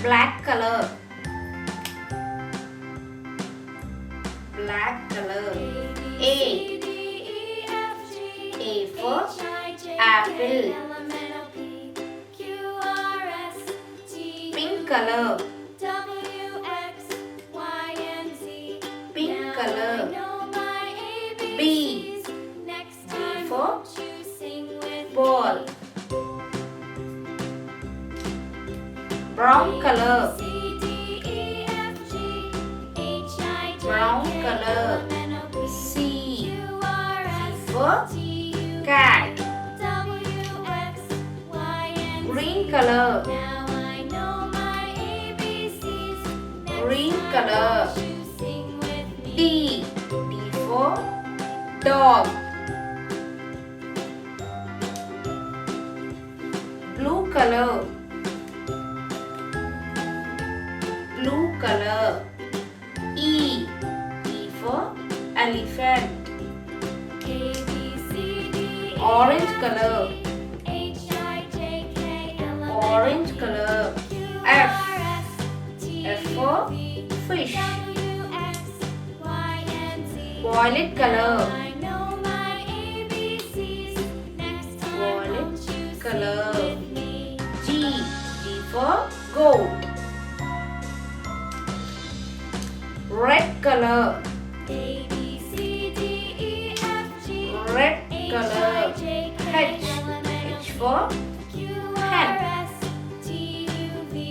black color. Black color. A. A for apple. Pink color. Pink color. B. B for ball. Brown color. Brown color. C. C for cat. Green color. Green color. D. D for dog. Blue color. Blue color. E. E for elephant. Orange color. Orange color. F. F for fish. Violet color. Violet color. G. G for goat. Red color. Red color. H. H for